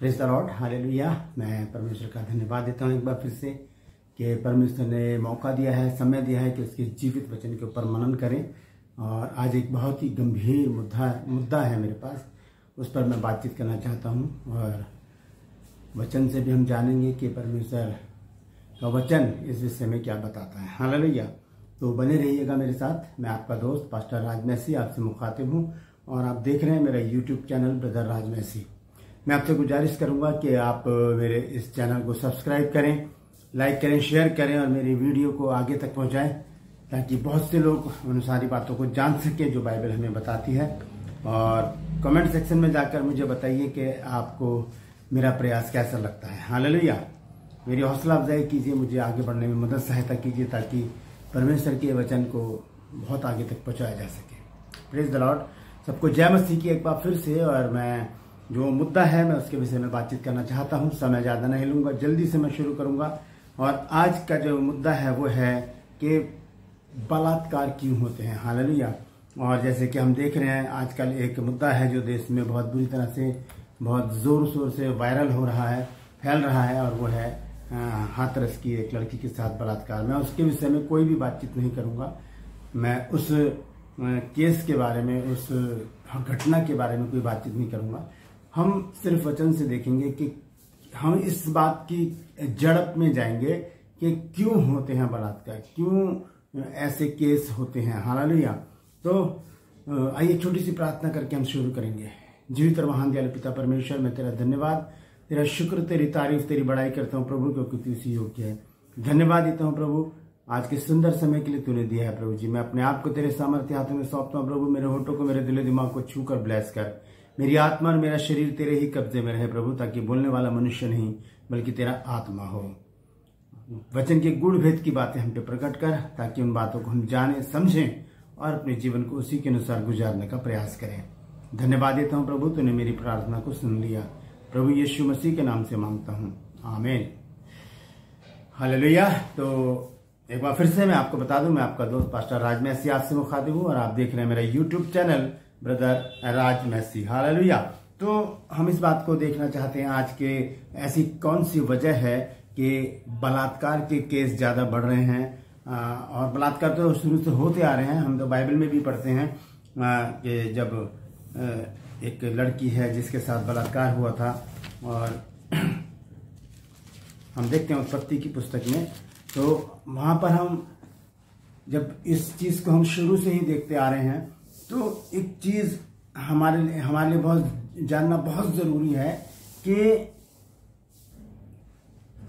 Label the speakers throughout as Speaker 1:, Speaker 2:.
Speaker 1: Praise the Lord, hallelujah. मैं परमेश्वर का धन्यवाद देता हूँ एक बार फिर से कि परमेश्वर ने मौका दिया है, समय दिया है कि उसके जीवित वचन के ऊपर मनन करें। और आज एक बहुत ही गंभीर मुद्दा है मेरे पास, उस पर मैं बातचीत करना चाहता हूँ। और वचन से भी हम जानेंगे कि परमेश्वर का वचन इस विषय में क्या बताता है। हालेलुया। तो बने रहिएगा मेरे साथ। मैं आपका दोस्त पास्टर राज मैसी आपसे मुखातिब हूँ और आप देख रहे हैं मेरा यूट्यूब चैनल ब्रदर राज मैसी। मैं आपसे गुजारिश करूंगा कि आप मेरे इस चैनल को सब्सक्राइब करें, लाइक करें, शेयर करें और मेरी वीडियो को आगे तक पहुंचाएं, ताकि बहुत से लोग उन सारी बातों को जान सके जो बाइबल हमें बताती है। और कमेंट सेक्शन में जाकर मुझे बताइए कि आपको मेरा प्रयास कैसा लगता है। हालेलुया। मेरी हौसला अफजाई कीजिए, मुझे आगे बढ़ने में मदद सहायता कीजिए, ताकि परमेश्वर के वचन को बहुत आगे तक पहुंचाया जा सके। Praise the Lord. सबको जय मसीह की एक बार फिर से। और मैं जो मुद्दा है मैं उसके विषय में बातचीत करना चाहता हूं। समय ज्यादा नहीं लूंगा, जल्दी से मैं शुरू करूंगा। और आज का जो मुद्दा है वो है कि बलात्कार क्यों होते हैं। हालेलुया। और जैसे कि हम देख रहे हैं आजकल एक मुद्दा है जो देश में बहुत बुरी तरह से, बहुत जोर शोर से वायरल हो रहा है, फैल रहा है, और वो है हाथरस की एक लड़की के साथ बलात्कार। मैं उसके विषय में कोई भी बातचीत नहीं करूंगा। मैं उस केस के बारे में, उस घटना के बारे में कोई बातचीत नहीं करूंगा। हम सिर्फ वचन से देखेंगे कि हम इस बात की जड़ में जाएंगे कि क्यों होते हैं बलात्कार, क्यों ऐसे केस होते हैं। हालेलुया। तो आइए छोटी सी प्रार्थना करके हम शुरू करेंगे। जीवित और महान दयालु पिता परमेश्वर, मैं तेरा धन्यवाद, तेरा शुक्र, तेरी तारीफ, तेरी बड़ाई करता हूँ प्रभु, क्योंकि तू इसी योग्य है। धन्यवाद देता हूँ प्रभु आज के सुंदर समय के लिए तूने दिया है। प्रभु जी, मैं अपने आप को तेरे सामर्थ्य हाथों में सौंपता हूँ प्रभु। मेरे होठों को, मेरे दिलो दिमाग को छू कर ब्लेस कर। मेरी आत्मा और मेरा शरीर तेरे ही कब्जे में रहे प्रभु, ताकि बोलने वाला मनुष्य नहीं बल्कि तेरा आत्मा हो। वचन के गूढ़ भेद की बातें हम पे प्रकट कर, ताकि उन बातों को हम जाने, समझें और अपने जीवन को उसी के अनुसार गुजारने का प्रयास करें। धन्यवाद देता हूँ प्रभु, तूने मेरी प्रार्थना को सुन लिया। प्रभु यीशु मसीह के नाम से मांगता हूँ, आमीन। हालेलुया। तो एक बार फिर से मैं आपको बता दूं, मैं आपका दोस्त पास्टर राज मैसी आपसे मुखातिब हूँ और आप देख रहे हैं मेरा यूट्यूब चैनल ब्रदर राज मैसी। हालेलुया। तो हम इस बात को देखना चाहते हैं आज के ऐसी कौन सी वजह है कि बलात्कार के केस ज्यादा बढ़ रहे हैं। और बलात्कार तो शुरू से होते आ रहे हैं। हम तो बाइबल में भी पढ़ते हैं कि जब एक लड़की है जिसके साथ बलात्कार हुआ था, और हम देखते हैं उत्पत्ति की पुस्तक में, तो वहां पर हम जब इस चीज को हम शुरू से ही देखते आ रहे हैं, तो एक चीज हमारे लिए बहुत जानना बहुत जरूरी है कि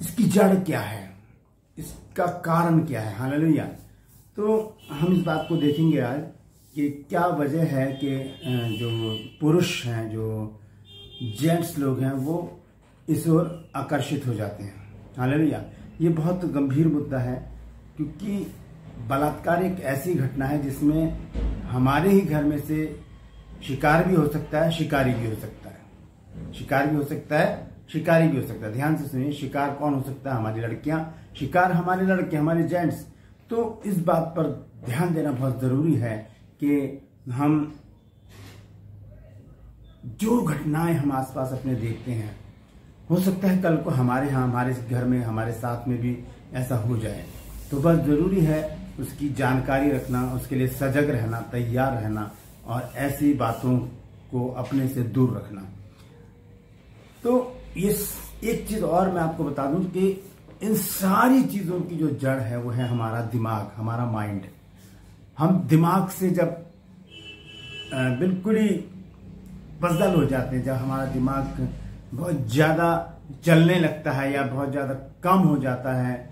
Speaker 1: इसकी जड़ क्या है, इसका कारण क्या है। हालेलुया। तो हम इस बात को देखेंगे आज कि क्या वजह है कि जो पुरुष हैं, जो जेंट्स लोग हैं, वो इस ओर आकर्षित हो जाते हैं। हालेलुया। ये बहुत गंभीर मुद्दा है, क्योंकि बलात्कार एक ऐसी घटना है जिसमें हमारे ही घर में से शिकार भी हो सकता है, शिकारी भी हो सकता है। शिकार भी हो सकता है, शिकारी भी हो सकता है। ध्यान से सुनिए, शिकार कौन हो सकता है? हमारी लड़कियां, शिकार हमारे लड़के, हमारे जेंट्स। तो इस बात पर ध्यान देना बहुत जरूरी है कि हम जो घटनाएं हम आसपास अपने देखते हैं, हो सकता है कल को हमारे यहाँ, हमारे घर में, हमारे साथ में भी ऐसा हो जाए। तो बस जरूरी है उसकी जानकारी रखना, उसके लिए सजग रहना, तैयार रहना और ऐसी बातों को अपने से दूर रखना। तो ये एक चीज और मैं आपको बता दूं कि इन सारी चीजों की जो जड़ है वो है हमारा दिमाग, हमारा माइंड। हम दिमाग से जब बिल्कुल ही बदल हो जाते हैं, जब हमारा दिमाग बहुत ज्यादा चलने लगता है या बहुत ज्यादा कम हो जाता है,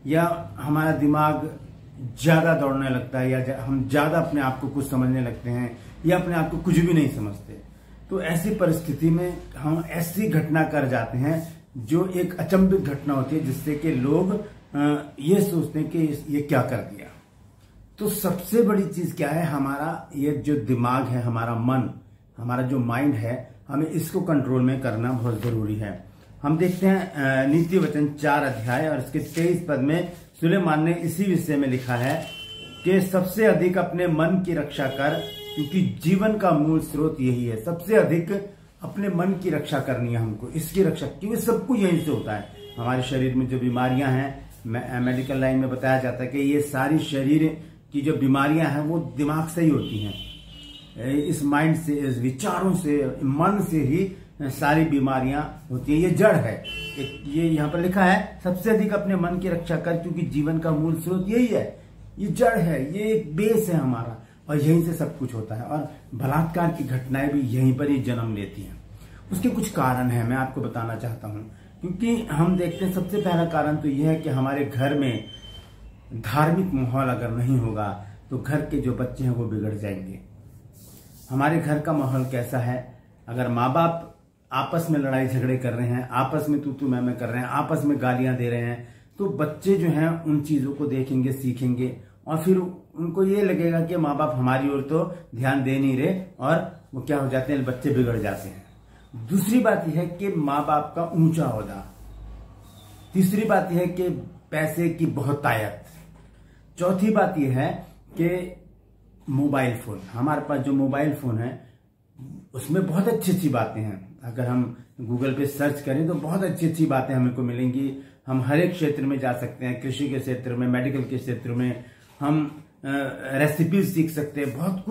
Speaker 1: या हमारा दिमाग ज्यादा दौड़ने लगता है, या हम ज्यादा अपने आप को कुछ समझने लगते हैं या अपने आप को कुछ भी नहीं समझते, तो ऐसी परिस्थिति में हम ऐसी घटना कर जाते हैं जो एक अचंभित घटना होती है, जिससे कि लोग ये सोचते हैं कि ये क्या कर दिया। तो सबसे बड़ी चीज क्या है? हमारा ये जो दिमाग है, हमारा मन, हमारा जो माइंड है, हमें इसको कंट्रोल में करना बहुत जरूरी है। हम देखते हैं नीति वचन 4 अध्याय और इसके 23 पद में सुलेमान ने इसी विषय में लिखा है कि सबसे अधिक अपने मन की रक्षा कर, क्योंकि जीवन का मूल स्रोत यही है। सबसे अधिक अपने मन की रक्षा करनी है हमको, इसकी रक्षा, क्योंकि सब कुछ यहीं से होता है। हमारे शरीर में जो बीमारियां हैं, मेडिकल लाइन में बताया जाता है कि ये सारी शरीर की जो बीमारियां हैं वो दिमाग से ही होती हैं। इस माइंड से, इस विचारों से, मन से ही सारी बीमारियां होती है। ये जड़ है। ये यहाँ पर लिखा है, सबसे अधिक अपने मन की रक्षा कर, क्योंकि जीवन का मूल स्रोत यही है। ये जड़ है, ये एक बेस है हमारा, और यहीं से सब कुछ होता है। और बलात्कार की घटनाएं भी यहीं पर ही जन्म लेती हैं। उसके कुछ कारण हैं, मैं आपको बताना चाहता हूं। क्योंकि हम देखते हैं, सबसे पहला कारण तो यह है कि हमारे घर में धार्मिक माहौल अगर नहीं होगा तो घर के जो बच्चे हैं वो बिगड़ जाएंगे। हमारे घर का माहौल कैसा है? अगर माँ बाप आपस में लड़ाई झगड़े कर रहे हैं, आपस में तू मैं कर रहे हैं, आपस में गालियां दे रहे हैं, तो बच्चे जो हैं उन चीजों को देखेंगे, सीखेंगे, और फिर उनको ये लगेगा कि माँ बाप हमारी ओर तो ध्यान दे नहीं रहे, और वो क्या हो जाते हैं, बच्चे बिगड़ जाते हैं। दूसरी बात यह है कि माँ बाप का ऊंचा ओहदा। तीसरी बात यह है कि पैसे की बहुतायत। चौथी बात यह है कि मोबाइल फोन। हमारे पास जो मोबाइल फोन है उसमें बहुत अच्छी अच्छी बातें हैं। अगर हम गूगल पे सर्च करें तो बहुत अच्छी अच्छी बातें हमें को मिलेंगी। हम हर एक क्षेत्र में जा सकते हैं, कृषि के क्षेत्र में, मेडिकल के क्षेत्र में, हम रेसिपीज सीख सकते हैं। बहुत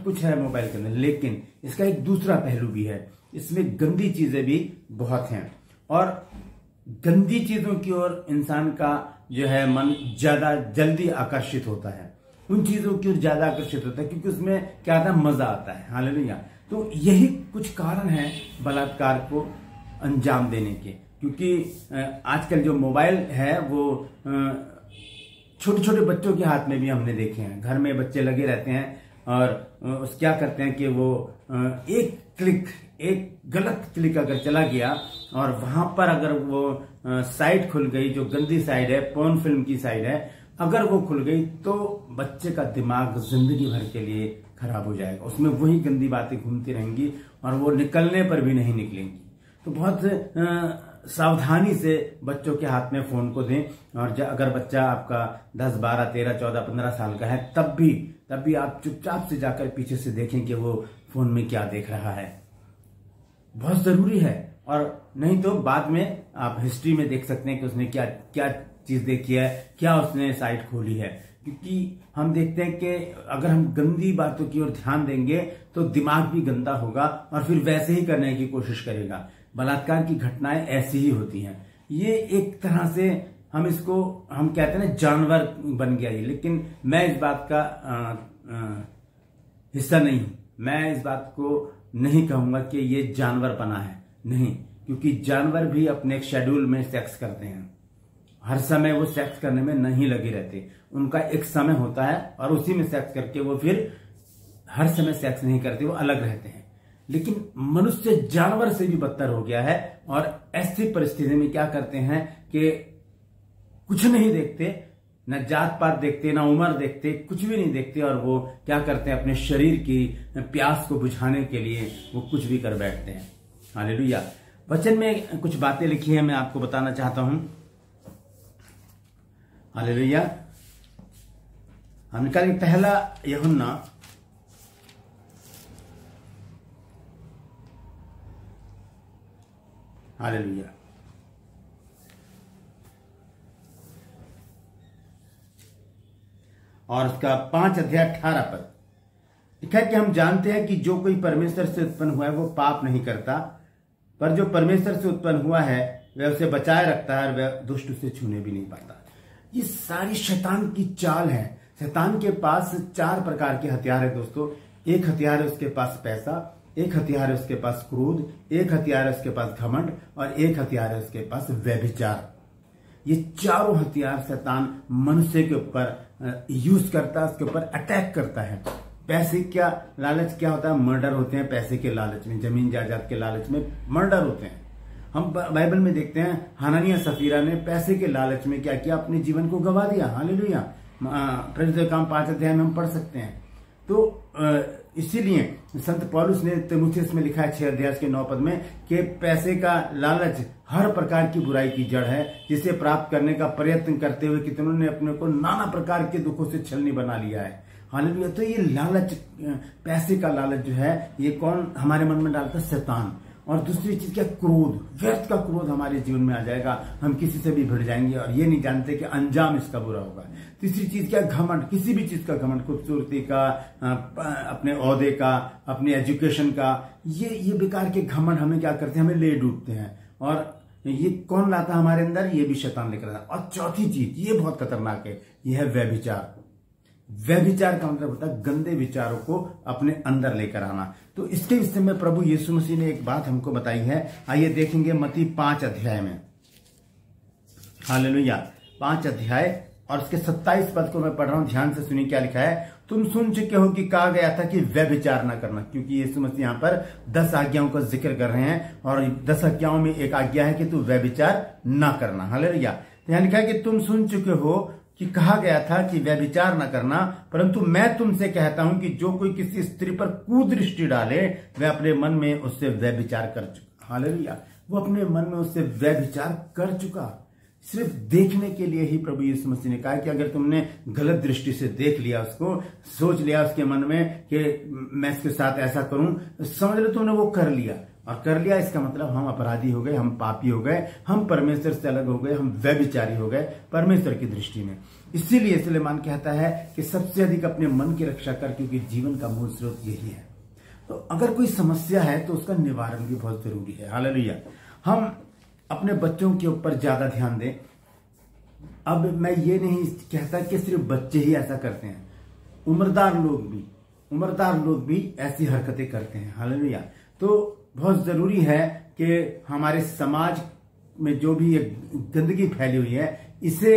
Speaker 1: कुछ है मोबाइल के अंदर। लेकिन इसका एक दूसरा पहलू भी है, इसमें गंदी चीजें भी बहुत हैं, और गंदी चीजों की ओर इंसान का जो है मन ज्यादा जल्दी आकर्षित होता है। उन चीजों की ओर ज्यादा आकर्षित होता है क्योंकि उसमें क्या आता है, मजा आता है। हालेलुया। तो यही कुछ कारण है बलात्कार को अंजाम देने के। क्योंकि आजकल जो मोबाइल है वो छोटे छोटे बच्चों के हाथ में भी हमने देखे हैं। घर में बच्चे लगे रहते हैं और क्या करते हैं कि वो एक गलत क्लिक अगर चला गया और वहां पर अगर वो साइट खुल गई, जो गंदी साइड है, पोर्न फिल्म की साइड है, अगर वो खुल गई तो बच्चे का दिमाग जिंदगी भर के लिए खराब हो जाएगा। उसमें वही गंदी बातें घूमती रहेंगी और वो निकलने पर भी नहीं निकलेंगी। तो बहुत सावधानी से बच्चों के हाथ में फोन को दें। और अगर बच्चा आपका 10, 12, 13, 14, 15 साल का है तब भी आप चुपचाप से जाकर पीछे से देखें कि वो फोन में क्या देख रहा है। बहुत जरूरी है। और नहीं तो बाद में आप हिस्ट्री में देख सकते हैं कि उसने क्या क्या चीज देखी है, क्या उसने साइट खोली है। क्योंकि हम देखते हैं कि अगर हम गंदी बातों की ओर ध्यान देंगे तो दिमाग भी गंदा होगा और फिर वैसे ही करने की कोशिश करेगा। बलात्कार की घटनाएं ऐसी ही होती हैं। ये एक तरह से हम कहते हैं ना, जानवर बन गया ये। लेकिन मैं इस बात का हिस्सा नहीं हूं। मैं इस बात को नहीं कहूंगा कि ये जानवर बना है, नहीं। क्योंकि जानवर भी अपने एक शेड्यूल में सेक्स करते हैं। हर समय वो सेक्स करने में नहीं लगे रहते। उनका एक समय होता है और उसी में सेक्स करके वो फिर हर समय सेक्स नहीं करते, वो अलग रहते हैं। लेकिन मनुष्य जानवर से भी बदतर हो गया है और ऐसी परिस्थिति में क्या करते हैं कि कुछ नहीं देखते, न जात पात देखते, न उम्र देखते, कुछ भी नहीं देखते, और वो क्या करते हैं, अपने शरीर की प्यास को बुझाने के लिए वो कुछ भी कर बैठते हैं। हालेलुया। वचन में कुछ बातें लिखी है, मैं आपको बताना चाहता हूं। हालेलुया। हम निकालेंगे पहला यूहन्ना हालेलुया। और उसका 5 अध्याय 18 पद लिखा है कि हम जानते हैं कि जो कोई परमेश्वर से उत्पन्न हुआ है वो पाप नहीं करता, पर जो परमेश्वर से उत्पन्न हुआ है वह उसे बचाए रखता है और वह दुष्ट उसे छूने भी नहीं पाता। ये सारी शैतान की चाल है। शैतान के पास 4 प्रकार के हथियार है दोस्तों। एक हथियार है उसके पास पैसा, एक हथियार है उसके पास क्रोध, एक हथियार है उसके पास घमंड, और एक हथियार है उसके पास व्यभिचार। ये चारों हथियार शैतान मनुष्य के ऊपर यूज करता है, उसके ऊपर अटैक करता है। पैसे क्या लालच क्या होता है, मर्डर होते हैं पैसे के लालच में, जमीन जायदाद के लालच में मर्डर होते हैं। हम बाइबल में देखते हैं हनानिया सफीरा ने पैसे के लालच में क्या किया, अपने जीवन को गवा दिया। हालेलुया। प्रेरितों काम 5 अध्याय में हम पढ़ सकते हैं। तो इसीलिए संत पौलुस ने तीमुथियुस में लिखा है 6 अध्याय के 9 पद में कि पैसे का लालच हर प्रकार की बुराई की जड़ है, जिसे प्राप्त करने का प्रयत्न करते हुए कितनों ने अपने को नाना प्रकार के दुखों से छलनी बना लिया है। हालेलुया। तो ये लालच, पैसे का लालच जो है, ये कौन हमारे मन में डालता है? शैतान। और दूसरी चीज क्या? क्रोध, व्यर्थ का क्रोध हमारे जीवन में आ जाएगा, हम किसी से भी भिड़ जाएंगे और ये नहीं जानते कि अंजाम इसका बुरा होगा। तीसरी चीज क्या? घमंड, किसी भी चीज का घमंड, खूबसूरती का, अपने ओहदे का, अपने एजुकेशन का, ये बेकार के घमंड हमें क्या करते हैं? हमें ले डूबते हैं। और ये कौन लाता है हमारे अंदर? ये भी शैतान लेकर आता है। और चौथी चीज, ये बहुत खतरनाक है, ये है व्यभिचार। व्यभिचार का मतलब होता है गंदे विचारों को अपने अंदर लेकर आना। तो इसके विषय में प्रभु यीशु मसीह ने एक बात हमको बताई है। आइए देखेंगे मत्ती 5 अध्याय में। हालेलुया। 5 अध्याय और उसके 27 पद को मैं पढ़ रहा हूं, ध्यान से सुनिए क्या लिखा है। तुम सुन चुके हो कि कहा गया था कि व्यभिचार न करना, क्योंकि यीशु मसीह यहाँ पर 10 आज्ञाओं का जिक्र कर रहे हैं और 10 आज्ञाओं में एक आज्ञा है कि तू व्यभिचार न करना। हालेलुया। यहाँ लिखा है कि तुम सुन चुके हो कि कहा गया था कि व्यभिचार न करना, परंतु मैं तुमसे कहता हूं कि जो कोई किसी स्त्री पर कुदृष्टि डाले वह अपने मन में उससे व्यभिचार कर चुका। हालेलुया। वो अपने मन में उससे व्यभिचार कर चुका। सिर्फ देखने के लिए ही प्रभु यीशु मसीह ने कहा कि अगर तुमने गलत दृष्टि से देख लिया, उसको सोच लिया उसके मन में कि मैं इसके साथ ऐसा करूं, समझ लो तुमने वो कर लिया। और कर लिया इसका मतलब हम अपराधी हो गए, हम पापी हो गए, हम परमेश्वर से अलग हो गए, हम व्यभिचारी हो गए परमेश्वर की दृष्टि में। इसीलिए सुलेमान कहता है कि सबसे अधिक अपने मन की रक्षा कर, क्योंकि जीवन का मूल स्रोत यही है। तो अगर कोई समस्या है तो उसका निवारण भी बहुत जरूरी है। हालेलुया। हम अपने बच्चों के ऊपर ज्यादा ध्यान दें। अब मैं ये नहीं कहता कि सिर्फ बच्चे ही ऐसा करते हैं, उम्रदार लोग भी ऐसी हरकतें करते हैं। हालेलुया। तो बहुत जरूरी है कि हमारे समाज में जो भी ये गंदगी फैली हुई है, इसे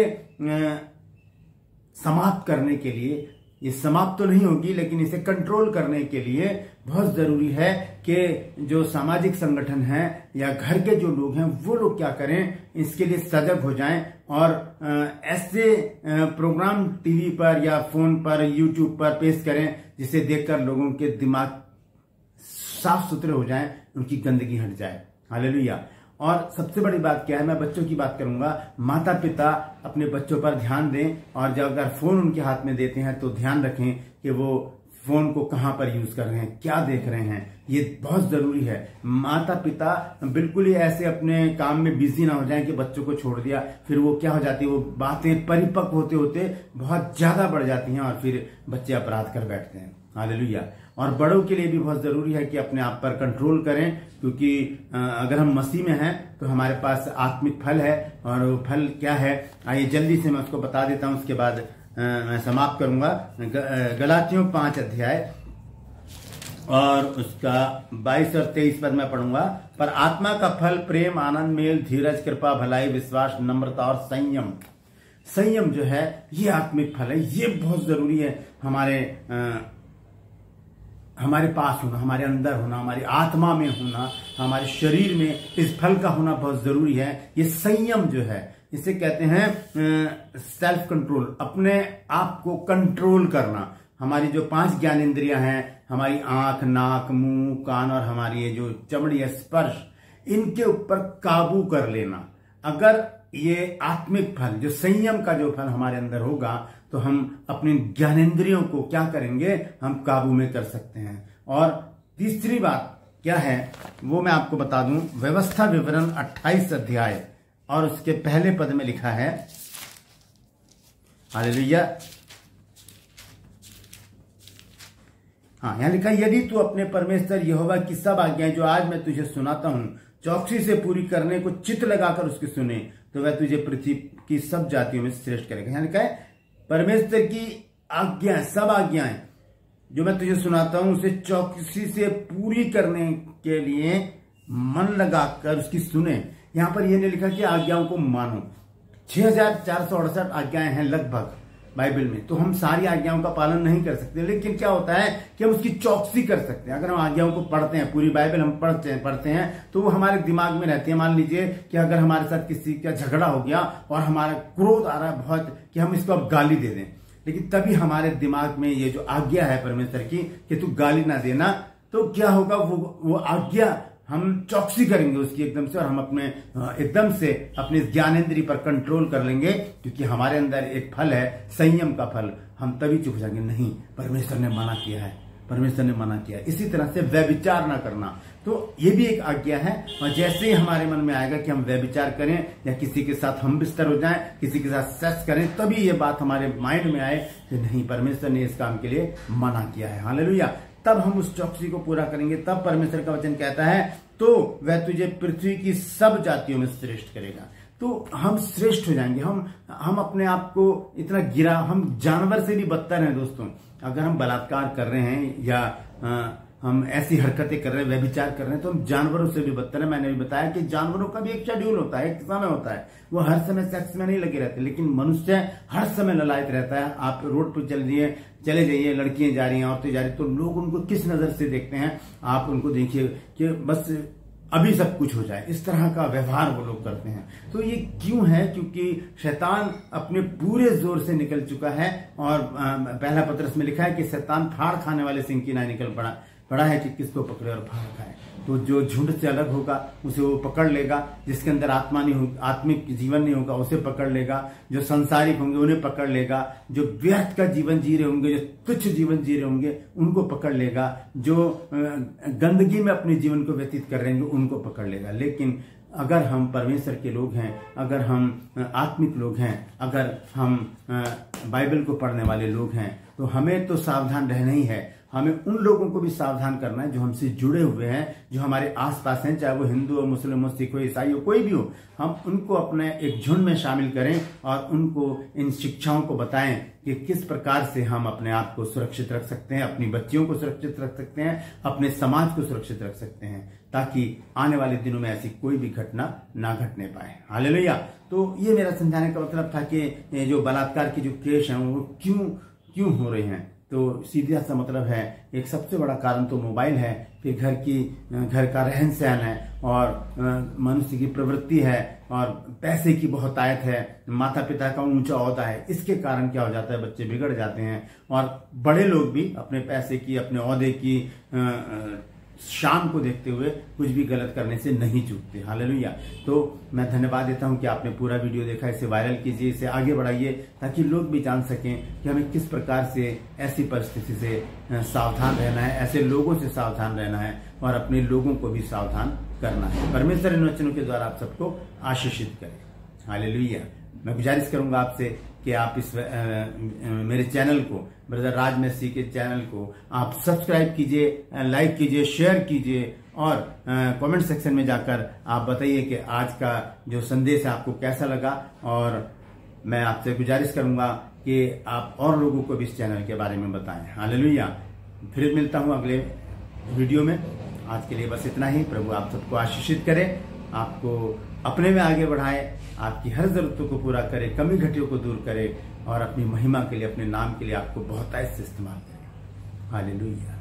Speaker 1: समाप्त करने के लिए, ये समाप्त तो नहीं होगी लेकिन इसे कंट्रोल करने के लिए बहुत जरूरी है कि जो सामाजिक संगठन हैं या घर के जो लोग हैं वो लोग क्या करें, इसके लिए सजग हो जाएं और ऐसे प्रोग्राम टीवी पर या फोन पर, यूट्यूब पर पेश करें जिसे देखकर लोगों के दिमाग साफ सुथरे हो जाएं, उनकी गंदगी हट जाए। हालेलुया। और सबसे बड़ी बात क्या है, मैं बच्चों की बात करूंगा। माता पिता अपने बच्चों पर ध्यान दें और जब अगर फोन उनके हाथ में देते हैं तो ध्यान रखें कि वो फोन को कहां पर यूज कर रहे हैं, क्या देख रहे हैं, ये बहुत जरूरी है। माता पिता बिल्कुल ही ऐसे अपने काम में बिजी ना हो जाएं कि बच्चों को छोड़ दिया, फिर वो क्या हो जाती है, वो बातें परिपक्व होते होते बहुत ज्यादा बढ़ जाती हैं और फिर बच्चे अपराध कर बैठते हैं। हालेलुया। और बड़ों के लिए भी बहुत जरूरी है कि अपने आप पर कंट्रोल करें, क्योंकि अगर हम मसीह में हैं तो हमारे पास आत्मिक फल है। और वो फल क्या है, आइए जल्दी से मैं उसको बता देता हूं, उसके बाद मैं समाप्त करूंगा। गलातियों 5 अध्याय और उसका 22 और 23 पद मैं पढ़ूंगा। पर आत्मा का फल प्रेम, आनंद, मेल, धीरज, कृपा, भलाई, विश्वास, नम्रता और संयम। संयम जो है ये आत्मिक फल है। ये बहुत जरूरी है हमारे पास होना, हमारे अंदर होना, हमारी आत्मा में होना, हमारे शरीर में इस फल का होना बहुत जरूरी है। ये संयम जो है इसे कहते हैं सेल्फ कंट्रोल, अपने आप को कंट्रोल करना। हमारी जो 5 ज्ञानेंद्रियां हैं, हमारी आंख, नाक, मुंह, कान और हमारी ये जो चमड़ी है, स्पर्श, इनके ऊपर काबू कर लेना। अगर ये आत्मिक फल, जो संयम का जो फल हमारे अंदर होगा तो हम अपने ज्ञानेंद्रियों को क्या करेंगे, हम काबू में कर सकते हैं। और तीसरी बात क्या है वो मैं आपको बता दूं। व्यवस्था विवरण 28 अध्याय और उसके पहले पद में लिखा है, हालेलुया। हाँ, यहां लिखा है, यदि तू अपने परमेश्वर यहोवा की सब आज्ञाएं जो आज मैं तुझे सुनाता हूं चौकसी से पूरी करने को चित्त लगाकर उसके सुने तो वह तुझे पृथ्वी की सब जातियों में श्रेष्ठ करेगा। यहां लिखा है परमेश्वर की आज्ञाएं, सब आज्ञाएं जो मैं तुझे सुनाता हूं उसे चौकसी से पूरी करने के लिए मन लगाकर उसकी सुने। यहां पर यह नहीं लिखा कि आज्ञाओं को मानो। 6468 आज्ञाएं हैं लगभग बाइबल में, तो हम सारी आज्ञाओं का पालन नहीं कर सकते, लेकिन क्या होता है कि हम उसकी चौकसी कर सकते हैं। अगर हम आज्ञाओं को पढ़ते हैं, पूरी बाइबल हम पढ़ते हैं तो वो हमारे दिमाग में रहती है। मान लीजिए कि अगर हमारे साथ किसी का झगड़ा हो गया और हमारा क्रोध आ रहा है बहुत कि हम इसको अब गाली दे दें, लेकिन तभी हमारे दिमाग में ये जो आज्ञा है परमेश्वर की कि तू गाली ना देना, तो क्या होगा, वो आज्ञा हम चौकसी करेंगे उसकी एकदम से, और हम अपने एकदम से अपने ज्ञानेंद्रिय पर कंट्रोल कर लेंगे, क्योंकि हमारे अंदर एक फल है संयम का फल। हम तभी चुप हो जाएंगे, नहीं परमेश्वर ने मना किया है, परमेश्वर ने मना किया। इसी तरह से व्यभिचार ना करना, तो ये भी एक आज्ञा है। और जैसे ही हमारे मन में आएगा कि हम व्यभिचार करें या किसी के साथ हम बिस्तर हो जाएं, किसी के साथ सेक्स करें, तभी ये बात हमारे माइंड में आए कि नहीं परमेश्वर ने इस काम के लिए मना किया है। हालेलुया। तब हम उस चौकसी को पूरा करेंगे। तब परमेश्वर का वचन कहता है तो वह तुझे पृथ्वी की सब जातियों में श्रेष्ठ करेगा। तो हम श्रेष्ठ हो जाएंगे। हम अपने आप को इतना गिरा, हम जानवर से भी बदतर हैं दोस्तों। अगर हम बलात्कार कर रहे हैं या हम ऐसी हरकतें कर रहे हैं, व्यभिचार कर रहे हैं, तो हम जानवरों से भी बदतर हैं। मैंने भी बताया कि जानवरों का भी एक शेड्यूल होता है, एक समय होता है, वो हर समय सेक्स में नहीं लगे रहते, लेकिन मनुष्य हर समय ललायत रहता है। आप रोड पर चले जाइए, लड़कियां जा रही हैं, औरतें जा रही हैं, तो लोग उनको किस नजर से देखते हैं। आप उनको देखिए कि बस अभी सब कुछ हो जाए, इस तरह का व्यवहार वो लोग करते हैं। तो ये क्यों है? क्योंकि शैतान अपने पूरे जोर से निकल चुका है। और पहला पत्रस में लिखा है कि शैतान फाड़ खाने वाले सिंह की ना निकल पड़ा है कि किसको पकड़े और फाड़ खाए। तो जो झुंड से अलग होगा उसे वो पकड़ लेगा, जिसके अंदर आत्मा नहीं होगी, आत्मिक जीवन नहीं होगा, उसे पकड़ लेगा। जो संसारिक होंगे उन्हें पकड़ लेगा। जो व्यर्थ का जीवन जी रहे होंगे, जो तुच्छ जीवन जी रहे होंगे, उनको पकड़ लेगा। जो गंदगी में अपने जीवन को व्यतीत कर रहे होंगे उनको पकड़ लेगा। लेकिन अगर हम परमेश्वर के लोग हैं, अगर हम आत्मिक लोग हैं, अगर हम बाइबल को पढ़ने वाले लोग हैं, तो हमें तो सावधान रहना ही है। हमें उन लोगों को भी सावधान करना है जो हमसे जुड़े हुए हैं, जो हमारे आसपास हैं, चाहे वो हिंदू हो, मुस्लिम हो, सिख हो, ईसाई हो, कोई भी हो। हम उनको अपने एक झुंड में शामिल करें और उनको इन शिक्षाओं को बताएं कि किस प्रकार से हम अपने आप को सुरक्षित रख सकते हैं, अपनी बच्चियों को सुरक्षित रख सकते हैं, अपने समाज को सुरक्षित रख सकते हैं, ताकि आने वाले दिनों में ऐसी कोई भी घटना ना घटने पाए। हालेलुया। तो ये मेरा समझाने का मतलब था कि जो बलात्कार की जो केस हैं वो क्यों हो रहे हैं। तो सीधा सा मतलब है, एक सबसे बड़ा कारण तो मोबाइल है, फिर घर का रहन सहन है, और मनुष्य की प्रवृत्ति है, और पैसे की बहुतायत है, माता पिता का ऊंचा ओहदा है। इसके कारण क्या हो जाता है, बच्चे बिगड़ जाते हैं। और बड़े लोग भी अपने पैसे की, अपने ओहदे की शान को देखते हुए कुछ भी गलत करने से नहीं चूकते। हालेलुया। तो मैं धन्यवाद देता हूं कि आपने पूरा वीडियो देखा। इसे वायरल कीजिए, इसे आगे बढ़ाइए, ताकि लोग भी जान सकें कि हमें किस प्रकार से ऐसी परिस्थिति से सावधान रहना है, ऐसे लोगों से सावधान रहना है, और अपने लोगों को भी सावधान करना है। परमेश्वर इन वचनों के द्वारा आप सबको आशीषित करें। हालेलुया। मैं गुजारिश करूंगा आपसे कि आप इस मेरे चैनल को, ब्रदर राज मसीह के चैनल को आप सब्सक्राइब कीजिए, लाइक कीजिए, शेयर कीजिए, और कमेंट सेक्शन में जाकर आप बताइए कि आज का जो संदेश है आपको कैसा लगा। और मैं आपसे गुजारिश करूंगा कि आप और लोगों को भी इस चैनल के बारे में बताएं। हालेलुया। फिर मिलता हूं अगले वीडियो में। आज के लिए बस इतना ही। प्रभु आप सबको आशीषित करे, आपको अपने में आगे बढ़ाए, आपकी हर जरूरतों को पूरा करे, कमी घटियों को दूर करे, और अपनी महिमा के लिए, अपने नाम के लिए आपको बहुतायत से इस्तेमाल करे। हालेलुया।